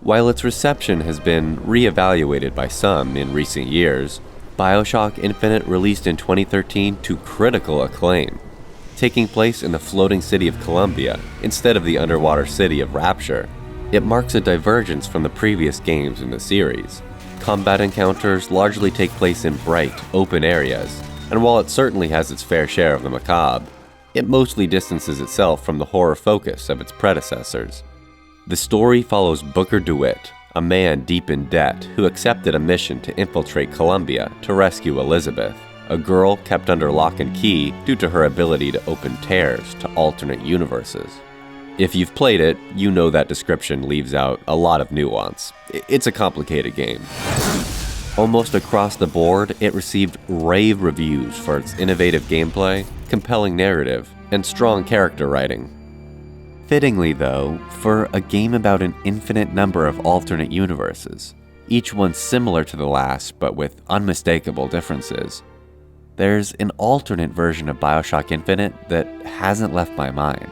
While its reception has been re-evaluated by some in recent years, BioShock Infinite released in 2013 to critical acclaim, taking place in the floating city of Columbia instead of the underwater city of Rapture. It marks a divergence from the previous games in the series. Combat encounters largely take place in bright, open areas, and while it certainly has its fair share of the macabre, it mostly distances itself from the horror focus of its predecessors. The story follows Booker DeWitt, a man deep in debt who accepted a mission to infiltrate Columbia to rescue Elizabeth, a girl kept under lock and key due to her ability to open tears to alternate universes. If you've played it, you know that description leaves out a lot of nuance. It's a complicated game. Almost across the board, it received rave reviews for its innovative gameplay, compelling narrative, and strong character writing. Fittingly though, for a game about an infinite number of alternate universes, each one similar to the last but with unmistakable differences, there's an alternate version of BioShock Infinite that hasn't left my mind.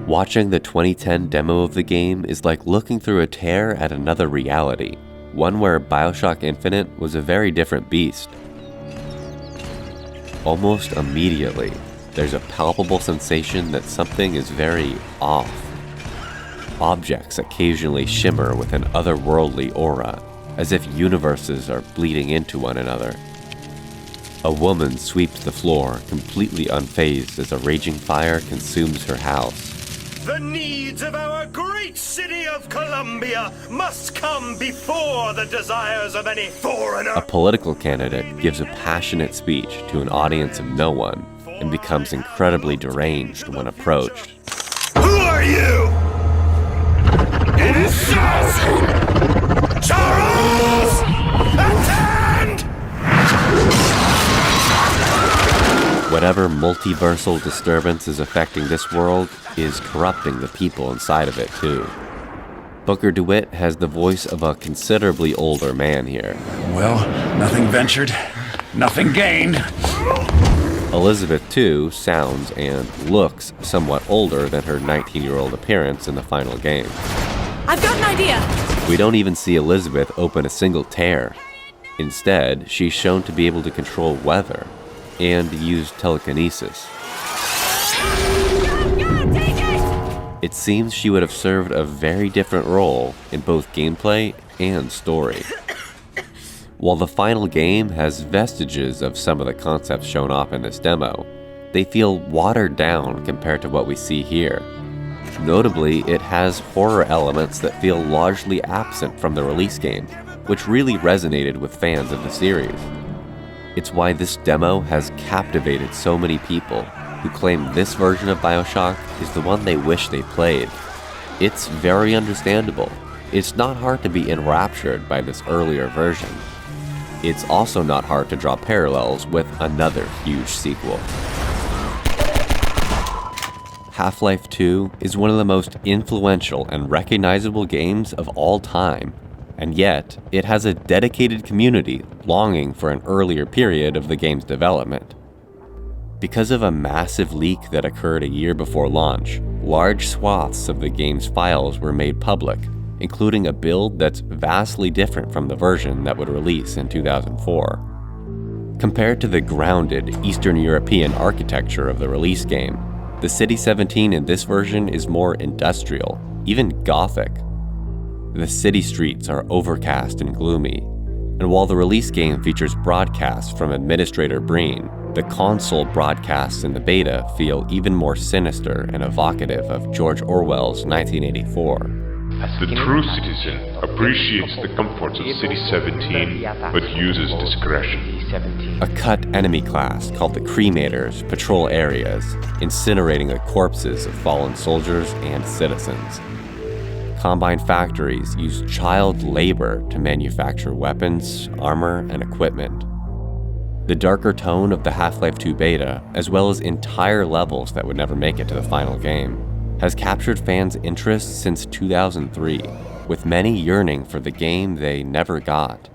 Watching the 2010 demo of the game is like looking through a tear at another reality, one where BioShock Infinite was a very different beast. Almost immediately, there's a palpable sensation that something is very off. Objects occasionally shimmer with an otherworldly aura, as if universes are bleeding into one another. A woman sweeps the floor, completely unfazed as a raging fire consumes her house. The needs of our great city of Columbia must come before the desires of any foreigner. A political candidate gives a passionate speech to an audience of no one and becomes incredibly deranged when approached. Who are you? It is Charles! Attend! Whatever multiversal disturbance is affecting this world is corrupting the people inside of it too. Booker DeWitt has the voice of a considerably older man here. Well, nothing ventured, nothing gained. Elizabeth, too, sounds and looks somewhat older than her 19-year-old appearance in the final game. I've got an idea! We don't even see Elizabeth open a single tear. Instead, she's shown to be able to control weather and use telekinesis. It seems she would have served a very different role in both gameplay and story. While the final game has vestiges of some of the concepts shown off in this demo, they feel watered down compared to what we see here. Notably, it has horror elements that feel largely absent from the release game, which really resonated with fans of the series. It's why this demo has captivated so many people who claim this version of BioShock is the one they wish they played. It's very understandable. It's not hard to be enraptured by this earlier version. It's also not hard to draw parallels with another huge sequel. Half-Life 2 is one of the most influential and recognizable games of all time, and yet it has a dedicated community longing for an earlier period of the game's development. Because of a massive leak that occurred a year before launch, large swaths of the game's files were made public, including a build that's vastly different from the version that would release in 2004. Compared to the grounded Eastern European architecture of the release game, the City 17 in this version is more industrial, even gothic. The city streets are overcast and gloomy, and while the release game features broadcasts from Administrator Breen, the console broadcasts in the beta feel even more sinister and evocative of George Orwell's 1984. The true citizen appreciates the comforts of City 17, but uses discretion. A cut enemy class called the Cremators patrol areas, incinerating the corpses of fallen soldiers and citizens. Combine factories use child labor to manufacture weapons, armor, and equipment. The darker tone of the Half-Life 2 beta, as well as entire levels that would never make it to the final game, has captured fans' interest since 2003, with many yearning for the game they never got.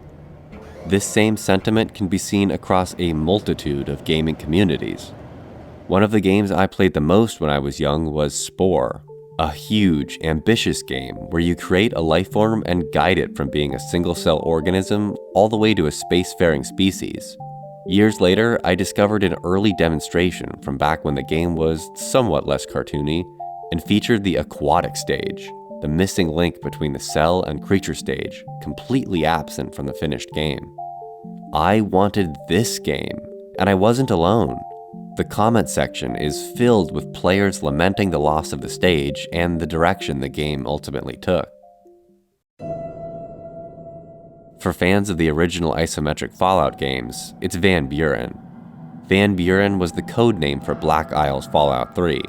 This same sentiment can be seen across a multitude of gaming communities. One of the games I played the most when I was young was Spore, A huge, ambitious game where you create a life form and guide it from being a single-cell organism all the way to a spacefaring species. Years later, I discovered an early demonstration from back when the game was somewhat less cartoony and featured the aquatic stage, the missing link between the cell and creature stage, completely absent from the finished game. I wanted this game, and I wasn't alone. The comment section is filled with players lamenting the loss of the stage and the direction the game ultimately took. For fans of the original isometric Fallout games, it's Van Buren. Van Buren was the code name for Black Isle's Fallout 3,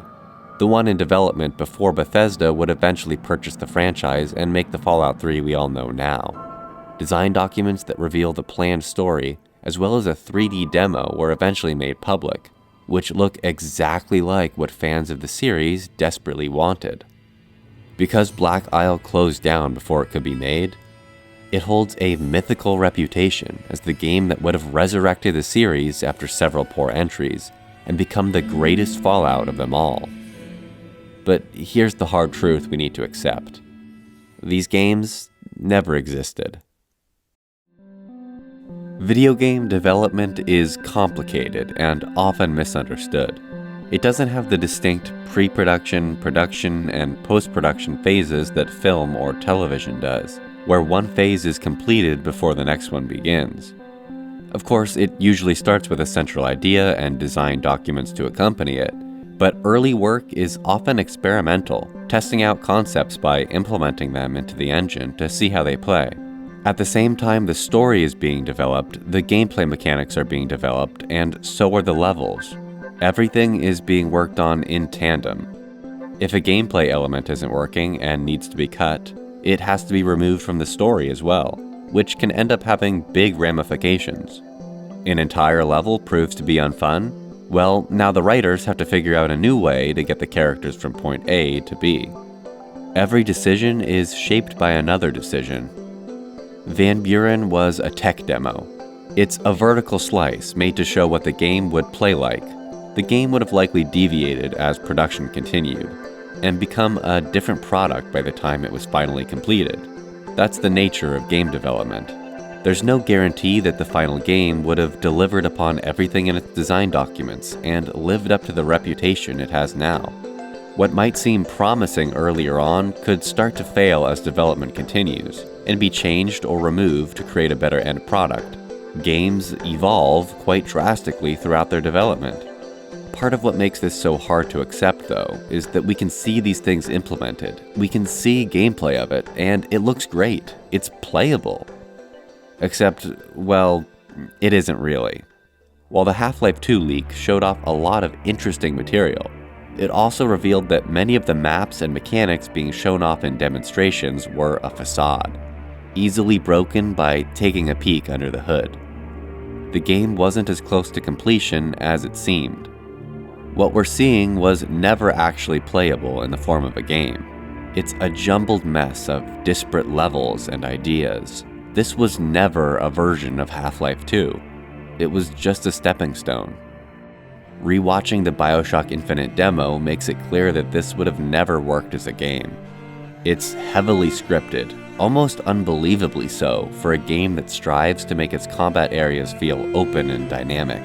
the one in development before Bethesda would eventually purchase the franchise and make the Fallout 3 we all know now. Design documents that reveal the planned story, as well as a 3D demo, were eventually made public, which look exactly like what fans of the series desperately wanted. Because Black Isle closed down before it could be made, it holds a mythical reputation as the game that would have resurrected the series after several poor entries and become the greatest Fallout of them all. But here's the hard truth we need to accept. These games never existed. Video game development is complicated and often misunderstood. It doesn't have the distinct pre-production, production, and post-production phases that film or television does, where one phase is completed before the next one begins. Of course, it usually starts with a central idea and design documents to accompany it, but early work is often experimental, testing out concepts by implementing them into the engine to see how they play. At the same time the story is being developed, the gameplay mechanics are being developed, and so are the levels. Everything is being worked on in tandem. If a gameplay element isn't working and needs to be cut, it has to be removed from the story as well, which can end up having big ramifications. An entire level proves to be unfun? Well, now the writers have to figure out a new way to get the characters from point A to B. Every decision is shaped by another decision. Van Buren was a tech demo. It's a vertical slice made to show what the game would play like. The game would have likely deviated as production continued, and become a different product by the time it was finally completed. That's the nature of game development. There's no guarantee that the final game would have delivered upon everything in its design documents and lived up to the reputation it has now. What might seem promising earlier on could start to fail as development continues, and be changed or removed to create a better end product. Games evolve quite drastically throughout their development. Part of what makes this so hard to accept, though, is that we can see these things implemented. We can see gameplay of it, and it looks great. It's playable. Except, well, it isn't really. While the Half-Life 2 leak showed off a lot of interesting material, it also revealed that many of the maps and mechanics being shown off in demonstrations were a facade, easily broken by taking a peek under the hood. The game wasn't as close to completion as it seemed. What we're seeing was never actually playable in the form of a game. It's a jumbled mess of disparate levels and ideas. This was never a version of Half-Life 2. It was just a stepping stone. Rewatching the BioShock Infinite demo makes it clear that this would have never worked as a game. It's heavily scripted, almost unbelievably so for a game that strives to make its combat areas feel open and dynamic.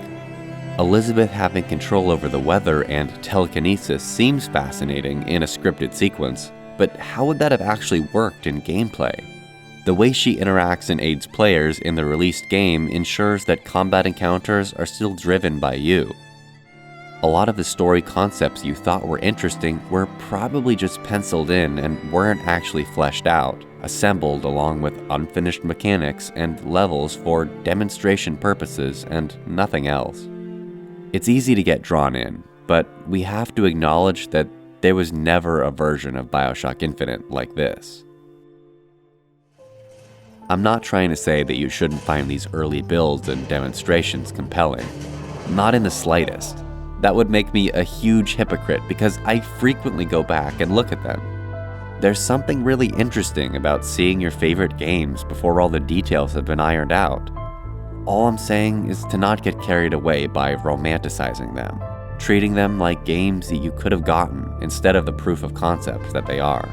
Elizabeth having control over the weather and telekinesis seems fascinating in a scripted sequence, but how would that have actually worked in gameplay? The way she interacts and aids players in the released game ensures that combat encounters are still driven by you. A lot of the story concepts you thought were interesting were probably just penciled in and weren't actually fleshed out, assembled along with unfinished mechanics and levels for demonstration purposes and nothing else. It's easy to get drawn in, but we have to acknowledge that there was never a version of BioShock Infinite like this. I'm not trying to say that you shouldn't find these early builds and demonstrations compelling. Not in the slightest. That would make me a huge hypocrite because I frequently go back and look at them. There's something really interesting about seeing your favorite games before all the details have been ironed out. All I'm saying is to not get carried away by romanticizing them. treating them like games that you could have gotten instead of the proof of concept that they are.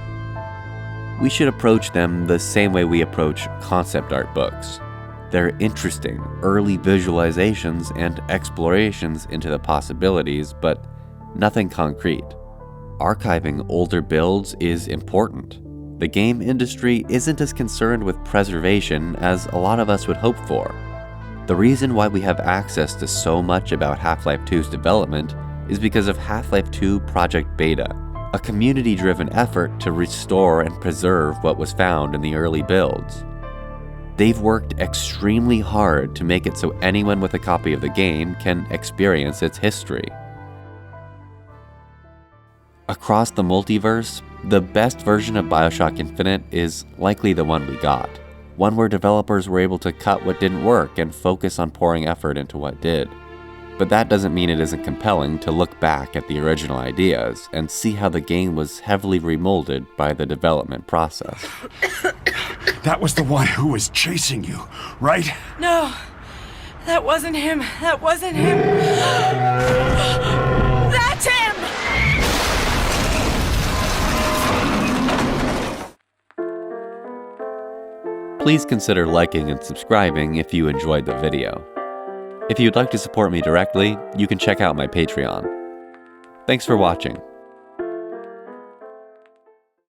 We should approach them the same way we approach concept art books. They're interesting, early visualizations and explorations into the possibilities, but nothing concrete. Archiving older builds is important. The game industry isn't as concerned with preservation as a lot of us would hope for. The reason why we have access to so much about Half-Life 2's development is because of Half-Life 2 Project Beta, a community-driven effort to restore and preserve what was found in the early builds. They've worked extremely hard to make it so anyone with a copy of the game can experience its history. Across the multiverse, the best version of BioShock Infinite is likely the one we got. One where developers were able to cut what didn't work and focus on pouring effort into what did. But that doesn't mean it isn't compelling to look back at the original ideas and see how the game was heavily remolded by the development process. That was the one who was chasing you, right? No, that wasn't him. That wasn't him. That's him! Please consider liking and subscribing if you enjoyed the video. If you'd like to support me directly, you can check out my Patreon. Thanks for watching.